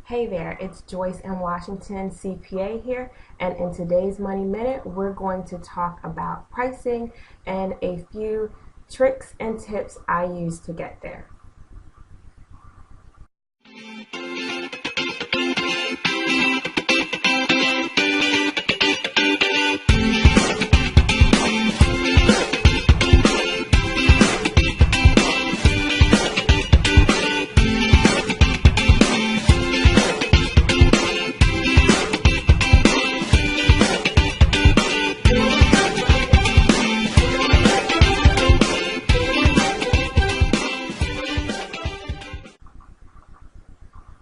Hey there, it's Joyce in Washington, CPA here, and in today's Money Minute, we're going to talk about pricing and a few tricks and tips I use to get there.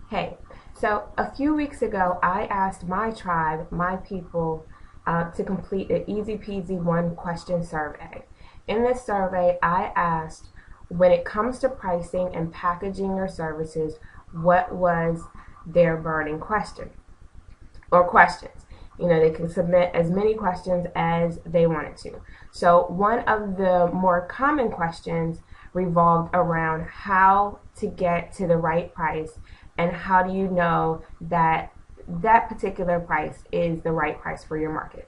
Hey, so a few weeks ago, I asked my tribe, my people, to complete an easy peasy one question survey. In this survey, I asked, when it comes to pricing and packaging your services, what was their burning question or questions? They can submit as many questions as they wanted to. So one of the more common questions revolved around how to get to the right price and how do you know that that particular price is the right price for your market.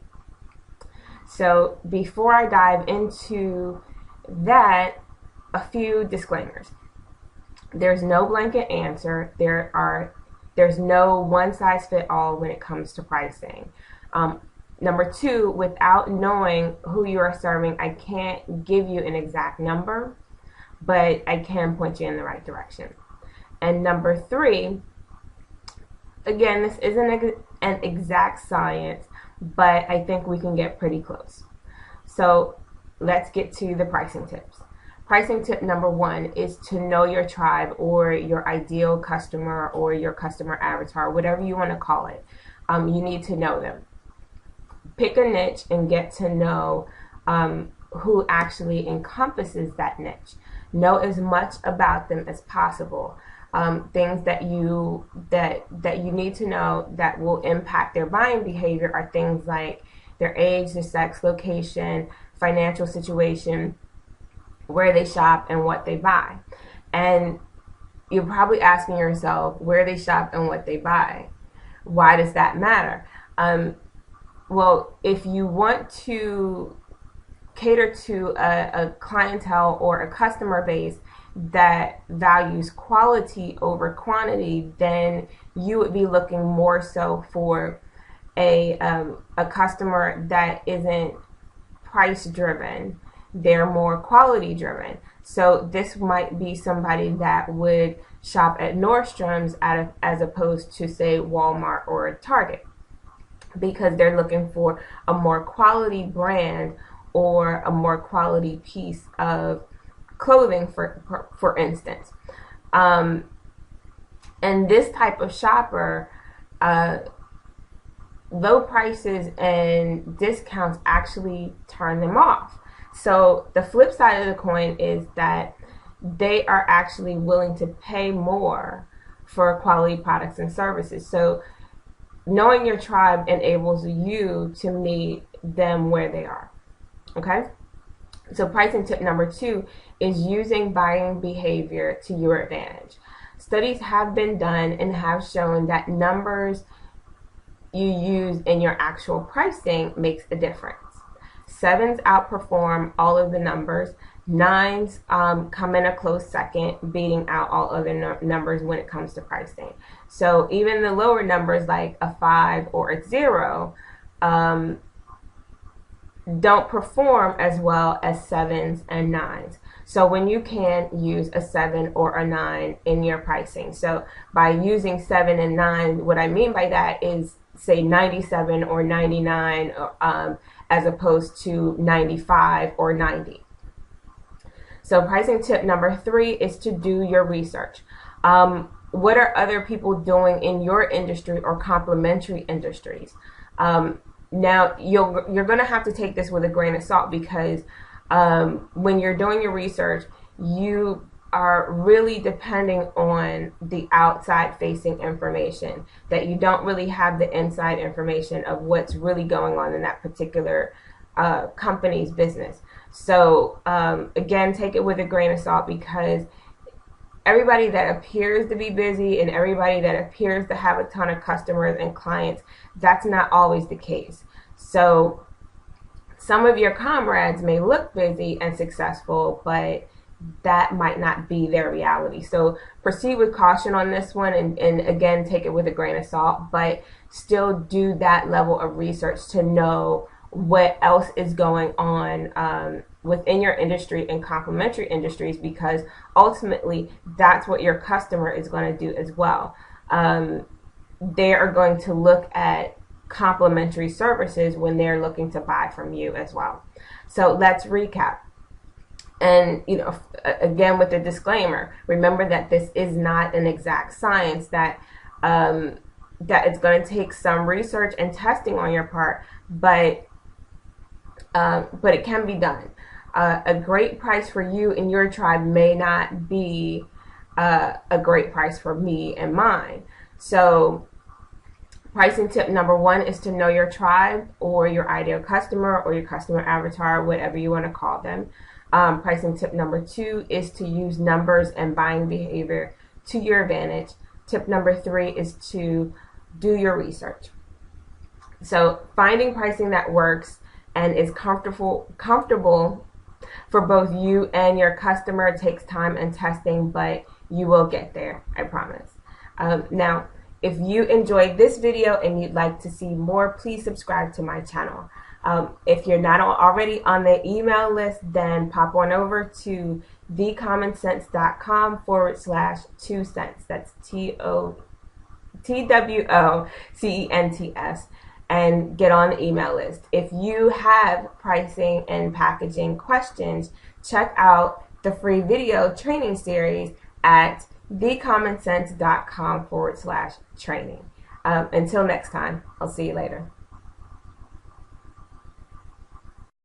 So before I dive into that, a few disclaimers. There's no blanket answer. There's no one size fit all when it comes to pricing. Number two, without knowing who you are serving, I can't give you an exact number, but I can point you in the right direction. And number three, again, this isn't an exact science, but I think we can get pretty close. So let's get to the pricing tips. Pricing tip number one is to know your tribe or your ideal customer or your customer avatar, whatever you want to call it. You need to know them. Pick a niche and get to know who actually encompasses that niche. Know as much about them as possible. Things that you need to know that will impact their buying behavior are things like their age, their sex, location, financial situation, where they shop, and what they buy. And you're probably asking yourself where they shop and what they buy. Why does that matter? Well, if you want to cater to a clientele or a customer base that values quality over quantity, then you would be looking more so for a customer that isn't price driven. They're more quality driven. So this might be somebody that would shop at Nordstrom's as opposed to, say, Walmart or Target, because they're looking for a more quality brand or a more quality piece of clothing, for instance. And this type of shopper, low prices and discounts actually turn them off. So the flip side of the coin is that they are actually willing to pay more for quality products and services. So knowing your tribe enables you to meet them where they are. Okay? So pricing tip number two is using buying behavior to your advantage. Studies have been done and have shown that numbers you use in your actual pricing makes a difference. Sevens outperform all of the numbers. Nines come in a close second, beating out all other numbers when it comes to pricing. So even the lower numbers like a 5 or a 0 don't perform as well as 7s and 9s. So when you can use a 7 or a 9 in your pricing. So by using 7 and 9, what I mean by that is, say, 97 or 99 as opposed to 95 or 90. So pricing tip number three is to do your research. What are other people doing in your industry or complementary industries? Now, you're going to have to take this with a grain of salt, because when you're doing your research, you are really depending on the outside facing information, that you don't really have the inside information of what's really going on in that particular company's business. So again, take it with a grain of salt, because everybody that appears to be busy and everybody that appears to have a ton of customers and clients, that's not always the case. So some of your comrades may look busy and successful, but that might not be their reality. So proceed with caution on this one, and again, take it with a grain of salt, but still do that level of research to know what else is going on within your industry and complementary industries, because ultimately that's what your customer is going to do as well. They are going to look at complementary services when they're looking to buy from you as well. So let's recap. And, you know, again, with the disclaimer, remember that this is not an exact science, that that it's going to take some research and testing on your part, but it can be done. A great price for you and your tribe may not be a great price for me and mine. So pricing tip number one is to know your tribe or your ideal customer or your customer avatar, whatever you want to call them. Pricing tip number two is to use numbers and buying behavior to your advantage. Tip number three is to do your research. So finding pricing that works and is comfortable for both you and your customer takes time and testing, but you will get there, I promise. Now, if you enjoyed this video and you'd like to see more, please subscribe to my channel. If you're not already on the email list, then pop on over to thecommonsense.com/2 cents. That's TWOCENTS, and get on the email list. If you have pricing and packaging questions, check out the free video training series at thecommonsense.com/training. Until next time, I'll see you later.